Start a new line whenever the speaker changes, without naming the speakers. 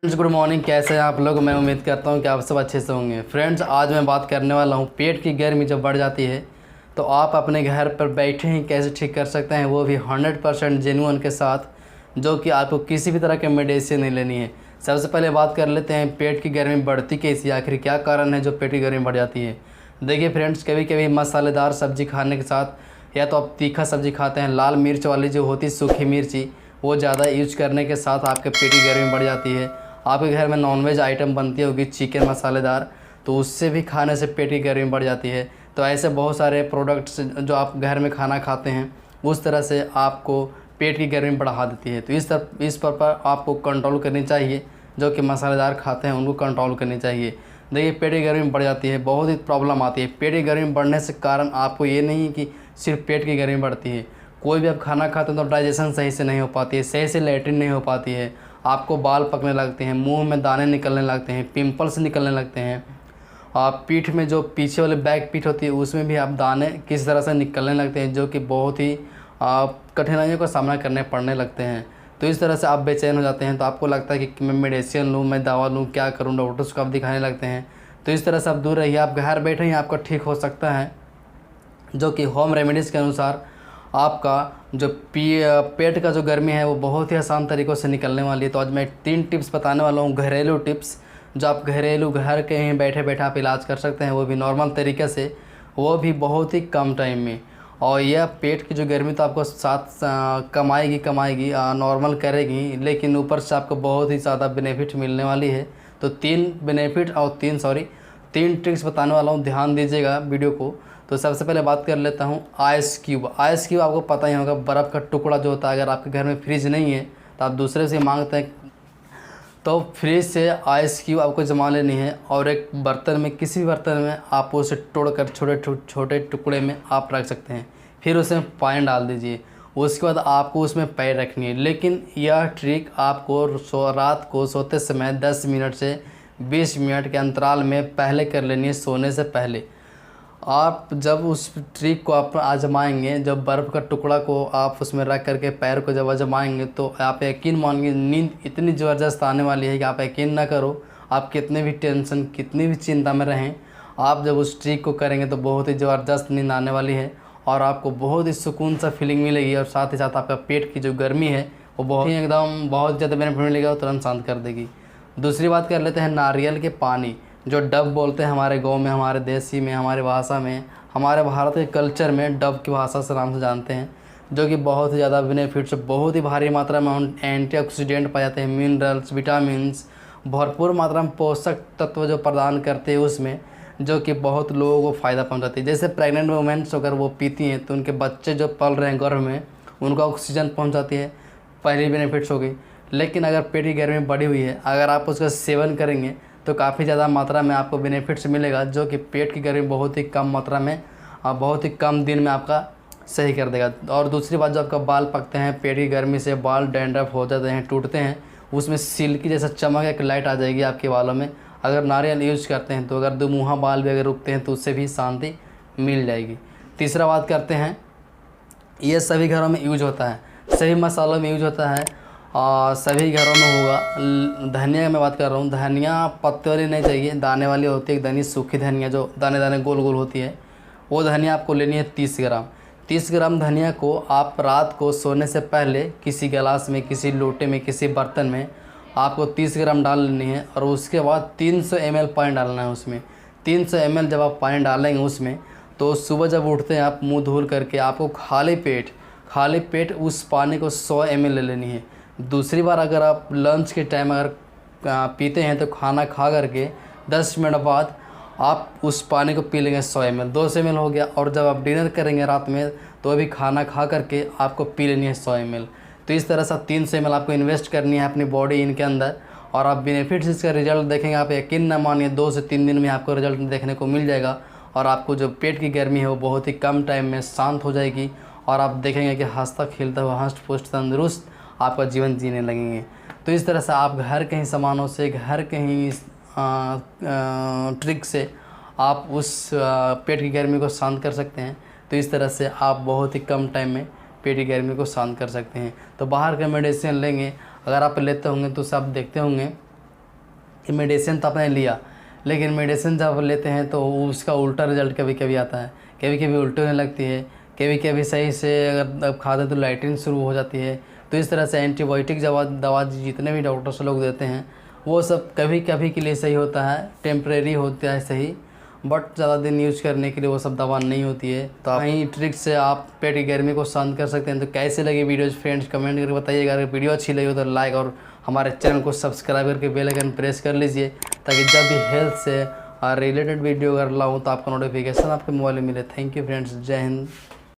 Good morning. कैसे हैं आप लोग? मैं उम्मीद करता हूं कि आप सब अच्छे से होंगे। फ्रेंड्स, आज मैं बात करने वाला हूं पेट की गर्मी जब बढ़ जाती है तो आप अपने घर पर बैठे ही कैसे ठीक कर सकते हैं, वो भी 100% जेन्युइन के साथ, जो कि आपको किसी भी तरह की मेडिसिन नहीं लेनी है। सबसे पहले बात कर लेते हैं पेट की गर्मी बढ़ती कैसी, आखिर क्या कारण है जो पेट की गर्मी बढ़ जाती है। देखिए फ्रेंड्स, कभी कभी मसालेदार सब्ज़ी खाने के साथ, या तो आप तीखा सब्ज़ी खाते हैं, लाल मिर्च वाली जो होती है सूखी मिर्ची, वो ज़्यादा यूज करने के साथ आपके पेट की गर्मी बढ़ जाती है। आपके घर में नॉनवेज आइटम बनती होगी चिकन मसालेदार, तो उससे भी खाने से पेट की गर्मी बढ़ जाती है। तो ऐसे बहुत सारे प्रोडक्ट्स जो आप घर में खाना खाते हैं उस तरह से आपको पेट की गर्मी बढ़ा देती है। तो इस पर आपको कंट्रोल करनी चाहिए। जो कि मसालेदार खाते हैं उनको कंट्रोल करनी चाहिए। देखिए, पेट की गर्मी बढ़ जाती है, बहुत ही प्रॉब्लम आती है। पेट की गर्मी बढ़ने से कारण आपको ये नहीं कि सिर्फ पेट की गर्मी बढ़ती है, कोई भी आप खाना खाते हैं तो डाइजेशन सही से नहीं हो पाती है, सही से लैट्रिन नहीं हो पाती है, आपको बाल पकने लगते हैं, मुंह में दाने निकलने लगते हैं, पिंपल्स निकलने लगते हैं। आप पीठ में जो पीछे वाले बैक पीठ होती है उसमें भी आप दाने किस तरह से निकलने लगते हैं, जो कि बहुत ही कठिनाइयों का सामना करने पड़ने लगते हैं। तो इस तरह से आप बेचैन हो जाते हैं, तो आपको लगता है कि मैं मेडिसिन लूँ, मैं दवा लूँ, क्या करूँ, डॉक्टर्स को आप दिखाने लगते हैं। तो इस तरह से आप दूर रहिए, आप घर बैठे ही आपका ठीक हो सकता है, जो कि होम रेमेडीज़ के अनुसार आपका जो पेट का जो गर्मी है वो बहुत ही आसान तरीक़ों से निकलने वाली है। तो आज मैं 3 टिप्स बताने वाला हूँ, घरेलू टिप्स, जो आप घरेलू घर के ही बैठे बैठे आप इलाज कर सकते हैं, वो भी नॉर्मल तरीके से, वो भी बहुत ही कम टाइम में। और यह पेट की जो गर्मी तो आपको साथ कमाएगी नॉर्मल करेगी, लेकिन ऊपर से आपको बहुत ही ज़्यादा बेनिफिट मिलने वाली है। तो 3 ट्रिक्स बताने वाला हूँ, ध्यान दीजिएगा वीडियो को। तो सबसे पहले बात कर लेता हूँ आइस क्यूब। आइस क्यूब आपको पता ही होगा, बर्फ़ का टुकड़ा जो होता है। अगर आपके घर में फ्रिज नहीं है तो आप दूसरे से मांगते हैं, तो फ्रिज से आइस क्यूब आपको जमा लेनी है और एक बर्तन में, किसी भी बर्तन में आप उसे तोड़कर छोटे छोटे टुकड़े में आप रख सकते हैं। फिर उसमें पानी डाल दीजिए। उसके बाद आपको उसमें पैर रखनी है। लेकिन यह ट्रिक आपको रात को सोते समय 10 मिनट से 20 मिनट के अंतराल में पहले कर लेनी है, सोने से पहले। आप जब उस ट्रिक को आप आजमाएंगे, जब बर्फ़ का टुकड़ा को आप उसमें रख करके पैर को जब आजमाएंगे, तो आप यकीन मानिए नींद इतनी ज़बरदस्त आने वाली है कि आप यकीन ना करो, आप कितने भी टेंशन, कितनी भी चिंता में रहें, आप जब उस ट्रिक को करेंगे तो बहुत ही ज़बरदस्त नींद आने वाली है और आपको बहुत ही सुकून सा फीलिंग मिलेगी। और साथ ही साथ आपका पेट की जो गर्मी है वो बहुत ज़्यादा बेनिफिट मिलेगा और तुरंत शांत कर देगी। दूसरी बात कर लेते हैं नारियल के पानी, जो डब बोलते हैं हमारे गांव में, हमारे देसी में, हमारे भाषा में, हमारे भारत के कल्चर में डब की भाषा से नाम से जानते हैं, जो कि बहुत ही ज़्यादा बेनिफिट्स, बहुत ही भारी मात्रा में एंटीऑक्सीडेंट पाए जाते हैं, मिनरल्स, विटामिन्स, भरपूर मात्रा में पोषक तत्व जो प्रदान करते हैं उसमें, जो कि बहुत लोगों को फ़ायदा पहुँचाती है। जैसे प्रेग्नेंट वुमेन्स अगर वो पीती हैं तो उनके बच्चे जो पल रहे हैं गर्भ में, उनको ऑक्सीजन पहुँचाती है, पहली बेनिफिट्स हो गई। लेकिन अगर पेट की गर्मी बढ़ी हुई है, अगर आप उसका सेवन करेंगे तो काफ़ी ज़्यादा मात्रा में आपको बेनिफिट्स मिलेगा, जो कि पेट की गर्मी बहुत ही कम मात्रा में और बहुत ही कम दिन में आपका सही कर देगा। और दूसरी बात, जो आपका बाल पकते हैं, पेट की गर्मी से बाल डैंड्रफ हो जाते हैं, टूटते हैं, उसमें सिल्की जैसा चमक एक लाइट आ जाएगी आपके बालों में अगर नारियल यूज करते हैं। तो अगर दुमुहा बाल भी अगर उगते हैं तो उससे भी शांति मिल जाएगी। तीसरा बात करते हैं, ये सभी घरों में यूज होता है, सभी मसालों में यूज होता है और सभी घरों में होगा। धनिया की मैं बात कर रहा हूँ। धनिया पत्ते वाली नहीं चाहिए, दाने वाली होती है, एक धनी सूखी धनिया जो दाने दाने गोल गोल होती है, वो धनिया आपको लेनी है 30 ग्राम। 30 ग्राम धनिया को आप रात को सोने से पहले किसी गिलास में, किसी लोटे में, किसी बर्तन में आपको 30 ग्राम डाल लेनी है और उसके बाद 300 ml पानी डालना है उसमें। 300 ml जब आप पानी डालेंगे उसमें, तो सुबह जब उठते हैं आप मुँह धुल करके आपको खाली पेट उस पानी को 100 ml ले लेनी है। दूसरी बार अगर आप लंच के टाइम अगर पीते हैं तो खाना खा करके 10 मिनट बाद आप उस पानी को पी लेंगे 100 ml, 200 ml हो गया। और जब आप डिनर करेंगे रात में तो भी खाना खा करके आपको पी लेनी है 100 ml। तो इस तरह से 300 ml आपको इन्वेस्ट करनी है अपनी बॉडी इनके अंदर, और आप बेनिफिट्स इसका रिजल्ट देखेंगे, आप यकीन न मानिए 2 से 3 दिन में आपको रिजल्ट देखने को मिल जाएगा और आपको जो पेट की गर्मी है वो बहुत ही कम टाइम में शांत हो जाएगी और आप देखेंगे कि हंसता खेलता हुआ, हष्ट पुष्ट तंदुरुस्त आपका जीवन जीने लगेंगे। तो इस तरह से आप घर के ही सामानों से, घर के ही ट्रिक से आप उस पेट की गर्मी को शांत कर सकते हैं। तो इस तरह से आप बहुत ही कम टाइम में पेट की गर्मी को शांत कर सकते हैं। तो बाहर का मेडिसिन लेंगे अगर आप लेते होंगे तो सब देखते होंगे कि मेडिसिन तो आपने लिया, लेकिन मेडिसिन जब लेते हैं तो उसका उल्टा रिजल्ट कभी कभी आता है, कभी कभी उल्टी होने लगती है, कभी कभी सही से अगर अब खाते तो लाइटिंग शुरू हो जाती है। तो इस तरह से एंटीबायोटिक दवा जितने भी डॉक्टर्स लोग देते हैं वो सब कभी कभी के लिए सही होता है, टेम्परेरी होता है सही, बट ज़्यादा दिन यूज करने के लिए वो सब दवा नहीं होती है। तो वहीं ट्रिक से आप पेट की गर्मी को शांत कर सकते हैं। तो कैसे लगे वीडियोज़ फ्रेंड्स कमेंट करके बताइएगा। अगर वीडियो अच्छी लगी हो तो लाइक और हमारे चैनल को सब्सक्राइब करके बेल आइकन प्रेस कर लीजिए, ताकि जब भी हेल्थ से रिलेटेड वीडियो अगर लाऊँ तो आपका नोटिफिकेशन आपके मोबाइल में मिले। थैंक यू फ्रेंड्स, जय हिंद।